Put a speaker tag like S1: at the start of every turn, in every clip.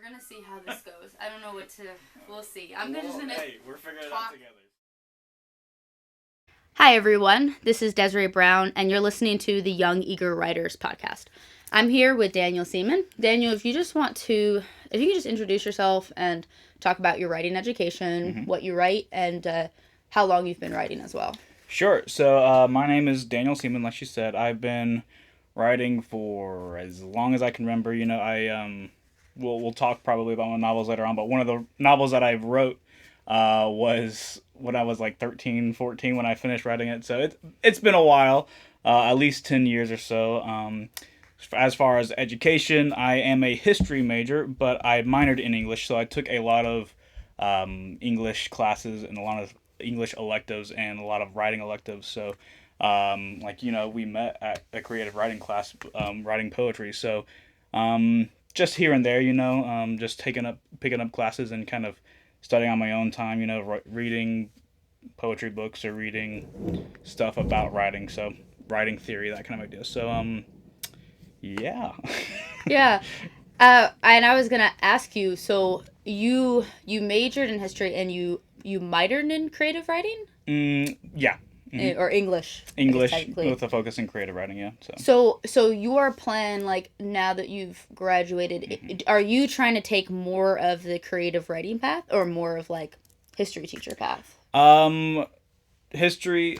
S1: gonna see how this goes. I don't know what to. We'll see. Just gonna.
S2: Hey, we're figuring it out together.
S1: Hi everyone, this is Desiree Brown, and you're listening to the Young Eager Writers podcast. I'm here with Daniel Seamon. Daniel, if you could just introduce yourself and talk about your writing education, what you write, and how long you've been writing as well.
S2: Sure. So my name is Daniel Seamon, like you said. I've been writing for as long as I can remember. We'll talk probably about my novels later on, but one of the novels that I wrote was when I was like 13, 14 when I finished writing it. So it's been a while, at least 10 years or so. As far as education, I am a history major, but I minored in English, so I took a lot of English classes and a lot of English electives and a lot of writing electives. So, we met at a creative writing class, writing poetry. So, just here and there, just picking up classes and kind of studying on my own time, reading poetry books or reading stuff about writing. So, writing theory, that kind of idea. So, yeah.
S1: Yeah. And I was gonna ask you. So you majored in history and you minored in creative writing.
S2: Yeah.
S1: Or English.
S2: English with a focus in creative writing. Yeah.
S1: So your plan, like now that you've graduated, are you trying to take more of the creative writing path or more of like history teacher path?
S2: History.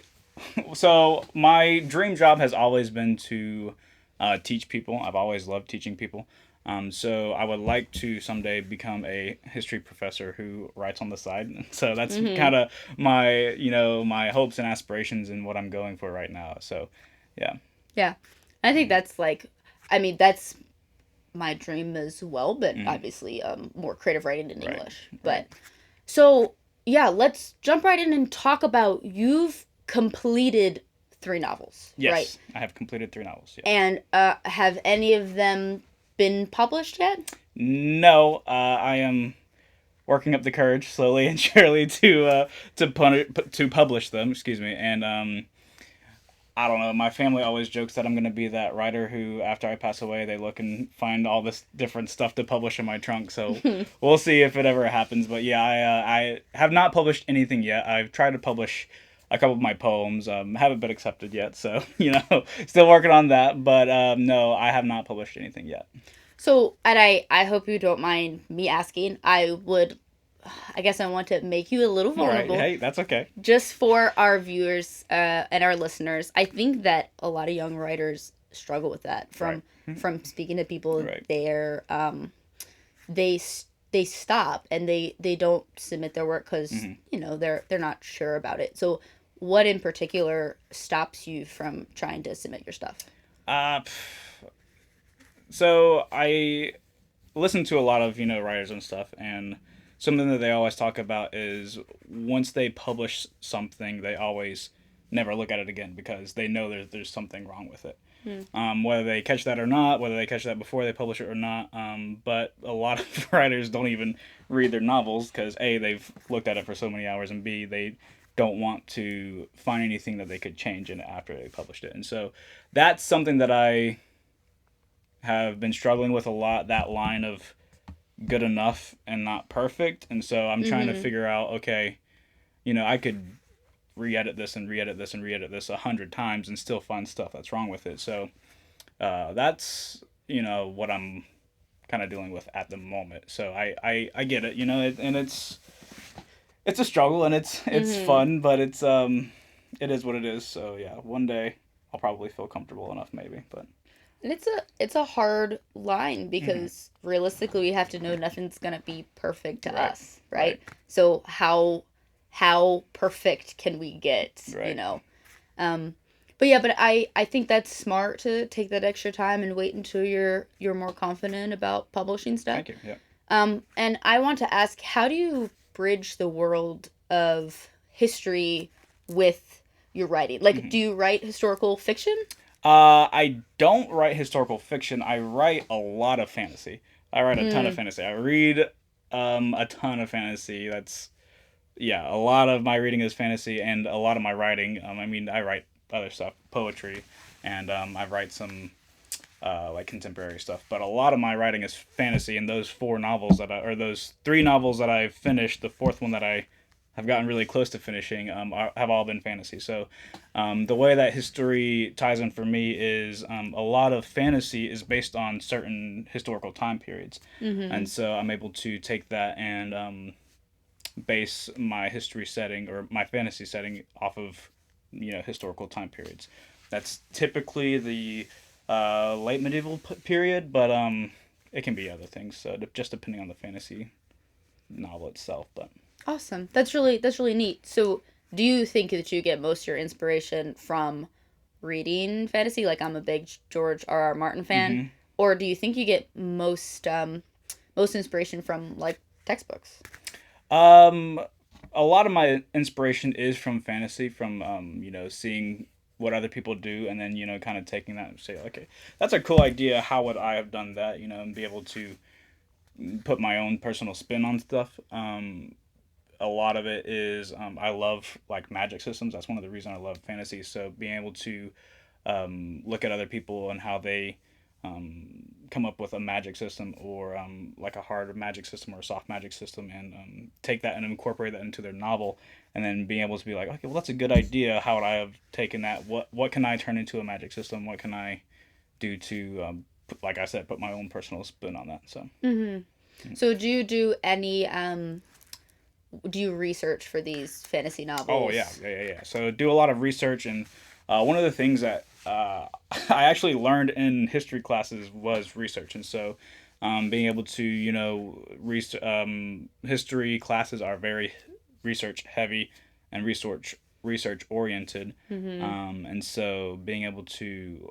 S2: So my dream job has always been to teach people. I've always loved teaching people. So I would like to someday become a history professor who writes on the side. So that's kind of my, my hopes and aspirations and what I'm going for right now. So, yeah.
S1: Yeah. I think that's that's my dream as well, but obviously more creative writing in English. But so, yeah, let's jump right in and talk about you've completed 3 novels,
S2: yes,
S1: right?
S2: I have completed 3 novels. Yeah.
S1: And have any of them been published yet?
S2: No, I am working up the courage slowly and surely to publish them. Excuse me, and I don't know. My family always jokes that I'm gonna be that writer who, after I pass away, they look and find all this different stuff to publish in my trunk. So we'll see if it ever happens. But yeah, I have not published anything yet. I've tried to publish a couple of my poems. Haven't been accepted yet, so still working on that. But no, I have not published anything yet.
S1: So, and I hope you don't mind me asking. I guess I want to make you a little vulnerable.
S2: All right. Hey, that's okay.
S1: Just for our viewers and our listeners, I think that a lot of young writers struggle with that. From speaking to people, they stop and they don't submit their work because they're not sure about it. So, what in particular stops you from trying to submit your stuff?
S2: So I listen to a lot of writers and stuff, and something that they always talk about is once they publish something, they always never look at it again because they know there's something wrong with it. Whether they catch that or not, whether they catch that before they publish it or not. But a lot of writers don't even read their novels because A, they've looked at it for so many hours, and B, they don't want to find anything that they could change in it after they published it. And so that's something that I have been struggling with a lot, that line of good enough and not perfect. And so I'm trying to figure out, okay, I could re-edit this and re-edit this and re-edit this 100 times and still find stuff that's wrong with it. So that's what I'm kind of dealing with at the moment. So I get it, and it's a struggle and it's fun, but it is what it is. So yeah, one day I'll probably feel comfortable enough maybe, but
S1: and it's a hard line because realistically we have to know nothing's gonna be perfect to us, right? So how perfect can we get, But yeah, but I think that's smart to take that extra time and wait until you're more confident about publishing stuff.
S2: Thank you. Yeah.
S1: And I want to ask, how do you bridge the world of history with your writing? Like, do you write historical fiction?
S2: I don't write historical fiction. I write a lot of fantasy. I write a ton of fantasy. I read a ton of fantasy. A lot of my reading is fantasy, and a lot of my writing. I write other stuff, poetry, and I write some like contemporary stuff. But a lot of my writing is fantasy, and those those 3 novels that I've finished, the 4th one that I have gotten really close to finishing, have all been fantasy. So the way that history ties in for me is a lot of fantasy is based on certain historical time periods, and so I'm able to take that and base my history setting or my fantasy setting off of historical time periods. That's typically the late medieval period, but it can be other things. So just depending on the fantasy novel itself. But
S1: Awesome. That's really neat. So, do you think that you get most of your inspiration from reading fantasy? Like I'm a big George R. R. Martin fan, or do you think you get most inspiration from like textbooks?
S2: um, a lot of my inspiration is from fantasy, from seeing what other people do, and then kind of taking that and say, okay, that's a cool idea. How would I have done that? And be able to put my own personal spin on stuff. A lot of it is I love like magic systems. That's one of the reasons I love fantasy. So being able to look at other people and how they come up with a magic system, or like a hard magic system or a soft magic system, and take that and incorporate that into their novel, and then being able to be like, okay, well, that's a good idea. How would I have taken that? What can I turn into a magic system? What can I do to like I said, put my own personal spin on that? So
S1: So, do you do any do you research for these fantasy novels?
S2: Oh yeah. So do a lot of research, and one of the things that I actually learned in history classes was research, and so being able to history classes are very research heavy and research oriented, and so being able to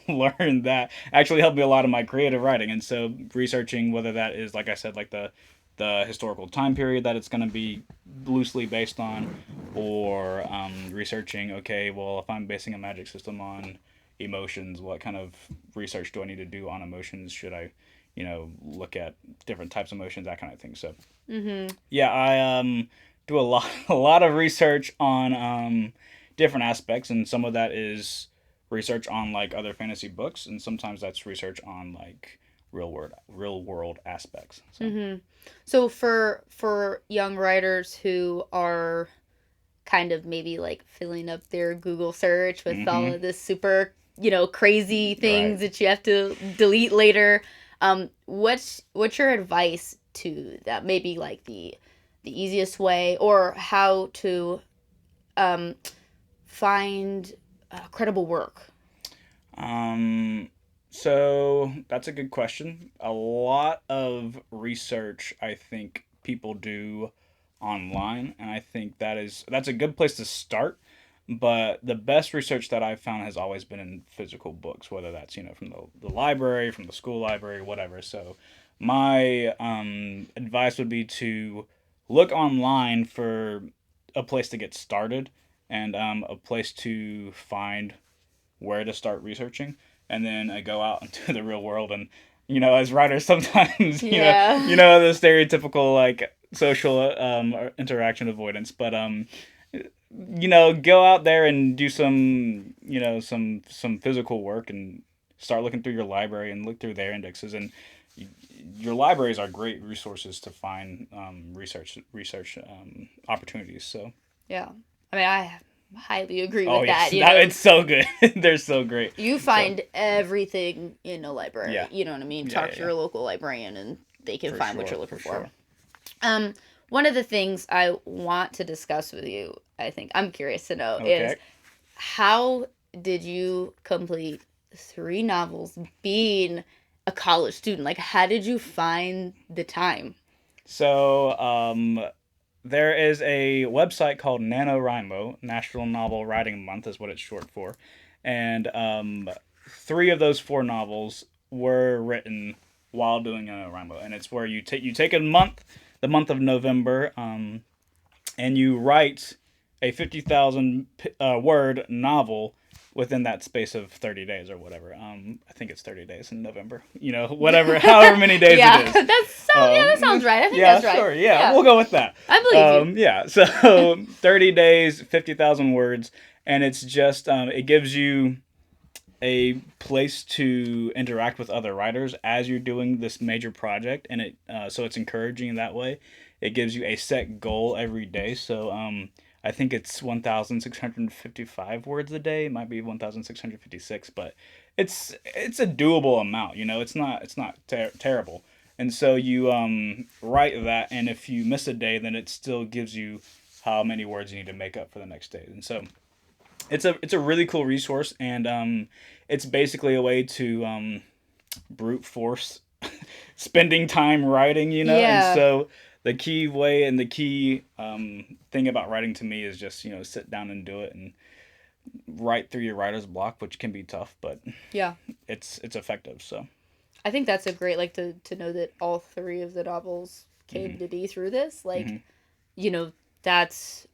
S2: learn that actually helped me a lot in my creative writing. And so researching whether that is, like I said, like the historical time period that it's going to be loosely based on, or researching, okay, well, if I'm basing a magic system on emotions, what kind of research do I need to do on emotions? Should I, look at different types of emotions, that kind of thing. So, yeah, I do a lot of research on different aspects, and some of that is research on like other fantasy books, and sometimes that's research on like real world aspects. So.
S1: So for young writers who are kind of maybe like filling up their Google search with all of this super, crazy things
S2: Right.
S1: that you have to delete later, what's your advice to that? Maybe like the easiest way, or how to find credible work.
S2: So that's a good question. A lot of research, I think, people do online, and I think that's a good place to start. But the best research that I've found has always been in physical books, whether that's from the library, from the school library, whatever. So my advice would be to look online for a place to get started, and a place to find where to start researching, and then I go out into the real world. And as writers, sometimes
S1: Yeah.
S2: the stereotypical like social interaction avoidance, but go out there and do some some physical work, and start looking through your library and look through their indexes. And your libraries are great resources to find research opportunities. So
S1: Yeah. I mean, I highly agree
S2: oh
S1: with
S2: yes,
S1: that. You know,
S2: it's so good. They're so great.
S1: you
S2: So
S1: find everything in a library.
S2: yeah,
S1: You know what I mean?
S2: yeah,
S1: Talk
S2: yeah,
S1: to
S2: yeah.
S1: your local librarian and they can
S2: For
S1: find what
S2: sure,
S1: you're looking
S2: for
S1: for.
S2: sure.
S1: One of the things I want to discuss with you, I think I'm curious to know, is
S2: Okay.
S1: how did you complete 3 novels being a college student? Like, how did you find the time?
S2: So there is a website called NaNoWriMo. National Novel Writing Month is what it's short for, and 3 of those 4 novels were written while doing NaNoWriMo, and it's where you take a month, the month of November, and you write a 50,000 word novel within that space of 30 days or whatever. I think it's 30 days in November. Whatever, however many days
S1: Yeah,
S2: it is.
S1: that sounds right. I think
S2: Yeah,
S1: that's right.
S2: sure. Yeah, we'll go with that.
S1: I believe you.
S2: Yeah, so 30 days, 50,000 words, and it's just it gives you a place to interact with other writers as you're doing this major project, and so it's encouraging in that way. It gives you a set goal every day. So I think it's 1,655 words a day. It might be 1,656, but it's a doable amount. It's not terrible. And so you write that, and if you miss a day, then it still gives you how many words you need to make up for the next day. And so it's a really cool resource, and it's basically a way to brute force spending time writing,
S1: Yeah.
S2: And so the key way and the key thing about writing to me is just sit down and do it and write through your writer's block, which can be tough, but
S1: Yeah.
S2: it's effective. So
S1: I think that's a great, like, to know that all three of the novels came to be through this. Like, that's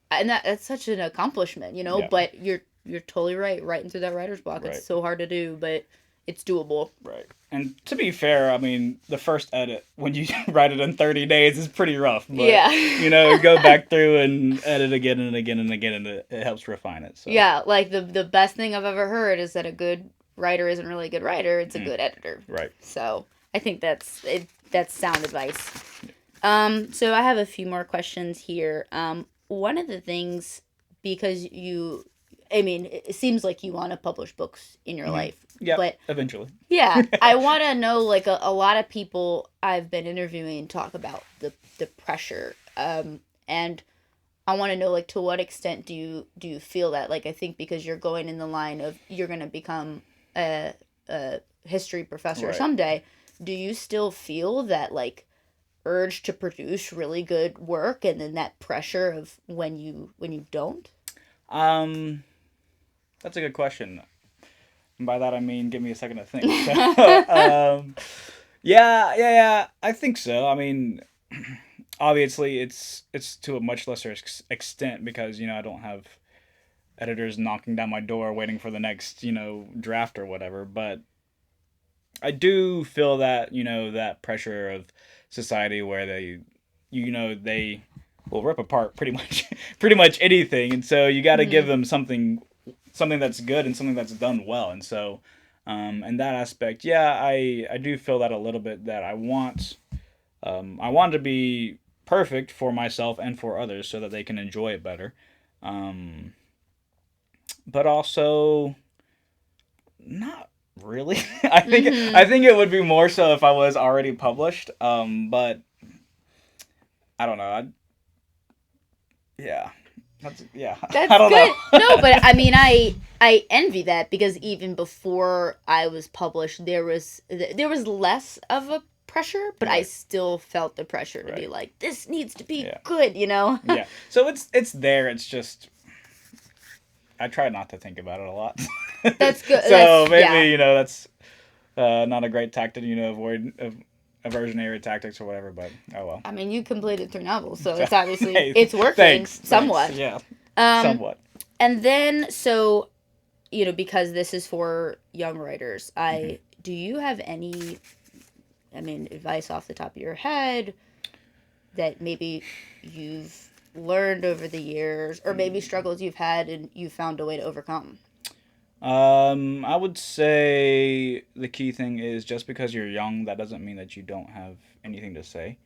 S1: such an accomplishment,
S2: Yeah.
S1: but you're totally right. Writing through that writer's block,
S2: Right.
S1: it's so hard to do, but it's doable.
S2: Right. And to be fair, I mean, the first edit, when you write it in 30 days, is pretty rough. But,
S1: Yeah.
S2: go back through and edit again and again and again, and it helps refine it. So.
S1: Yeah, like the best thing I've ever heard is that a good writer isn't really a good writer, it's a good editor.
S2: Right.
S1: So I think that's sound advice. So I have a few more questions here. One of the things, because it seems like you want to publish books in your life.
S2: Yeah,
S1: but
S2: eventually.
S1: Yeah, I want to know, like, a lot of people I've been interviewing talk about the pressure, and I want to know, like, to what extent do you feel that? Like, I think because you're going in the line of you're going to become a history professor someday, do you still feel that, like, urge to produce really good work, and then that pressure of when you don't?
S2: That's a good question. And by that I mean, give me a second to think. So, yeah, I think so. I mean, obviously it's to a much lesser extent because I don't have editors knocking down my door waiting for the next draft or whatever. But I do feel that that pressure of society where they will rip apart pretty much anything, and so you got to give them something that's good and something that's done well. And so in that aspect, yeah, I do feel that a little bit, that I want to be perfect for myself and for others so that they can enjoy it better, but also not really. I think it would be more so if I was already published, but I don't know. That's I don't
S1: good.
S2: know.
S1: No, but I mean, I envy that, because even before I was published, there was less of a pressure, but I still felt the pressure to be like, this needs to be good,
S2: Yeah. So it's there. It's just I try not to think about it a lot.
S1: That's good.
S2: So maybe that's not a great tactic. Avoid aversionary tactics or whatever. But oh well.
S1: I mean, you completed 3 novels, so it's obviously
S2: hey,
S1: working somewhat.
S2: Yeah.
S1: Somewhat. And then, so because this is for young writers, do you have any, advice off the top of your head that maybe you've learned over the years, or maybe struggles you've had and you found a way to overcome?
S2: I would say the key thing is, just because you're young, that doesn't mean that you don't have anything to say,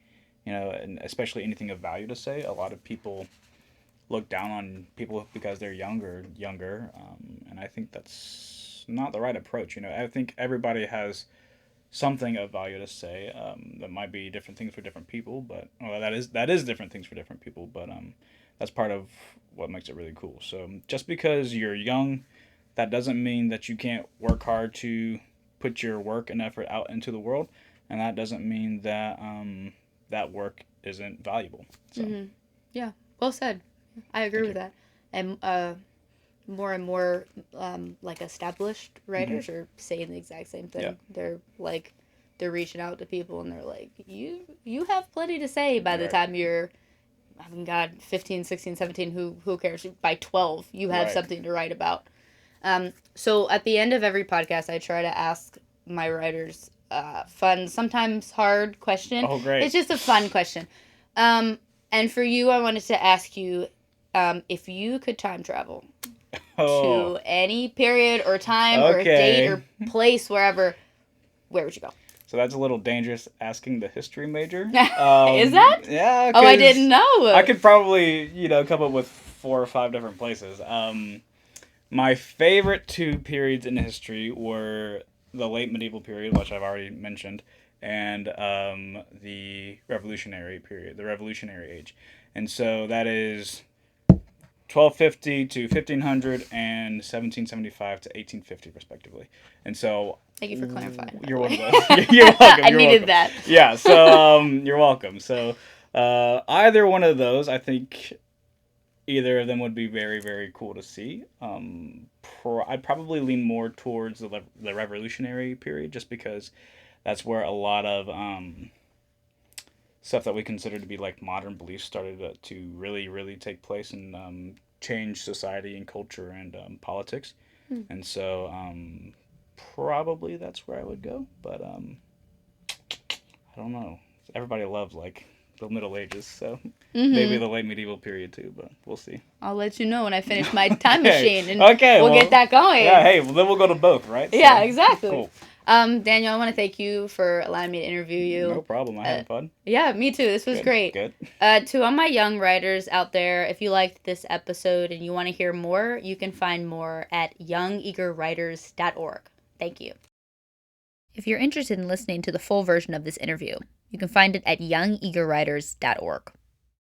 S2: and especially anything of value to say. A lot of people look down on people because they're younger, and I think that's not the right approach. I think everybody has something of value to say. That might be different things for different people, but that is different things for different people. But that's part of what makes it really cool. So just because you're young, that doesn't mean that you can't work hard to put your work and effort out into the world, and that doesn't mean that that work isn't valuable. So.
S1: Yeah, well said. I agree with that. And more and more like established writers are saying the exact same thing. Yeah. They're reaching out to people and they're like, you have plenty to say by the time you're, 15, 16, 17, who cares? By 12, you have something to write about. So at the end of every podcast, I try to ask my writers fun, sometimes hard question.
S2: Oh, great.
S1: It's just a fun question. And for you, I wanted to ask you, if you could time travel,
S2: Oh,
S1: to any period or time or date
S2: okay.
S1: or place, wherever, where would you go?
S2: So that's a little dangerous asking the history major.
S1: Is that?
S2: Yeah,
S1: Oh, I didn't
S2: because I
S1: know.
S2: could probably, come up with 4 or 5 different places. My favorite two periods in history were the late medieval period, which I've already mentioned, and the revolutionary period, the revolutionary age. And so that is 1250 to 1500 and 1775 to 1850 respectively. And so
S1: Thank you for clarifying, by
S2: you're
S1: the
S2: one
S1: way.
S2: of those. You're welcome.
S1: I
S2: You're
S1: needed
S2: welcome.
S1: that.
S2: Yeah, so you're welcome. So either one of those, I think either of them would be very, very cool to see. I'd probably lean more towards the revolutionary period just because that's where a lot of stuff that we consider to be like modern beliefs started to really, really take place and change society and culture and politics.
S1: Hmm.
S2: And so probably that's where I would go. But I don't know. Everybody loves like the Middle Ages, so maybe
S1: Mm-hmm.
S2: the late medieval period too. But we'll see.
S1: I'll let you know when I finish my time
S2: Okay.
S1: machine, and
S2: Okay.
S1: we'll
S2: Well.
S1: get that going.
S2: Yeah. Hey. Well, then we'll go to both, right?
S1: Yeah,
S2: So,
S1: exactly.
S2: cool.
S1: Daniel, I want to thank you for allowing me to interview
S2: No
S1: you.
S2: problem. I had fun.
S1: Yeah, me too. This was
S2: Good.
S1: great.
S2: Good.
S1: To all my young writers out there, if you liked this episode and you want to hear more, you can find more at youngeagerwriters.org. Thank you. If you're interested in listening to the full version of this interview, you can find it at youngeagerwriters.org.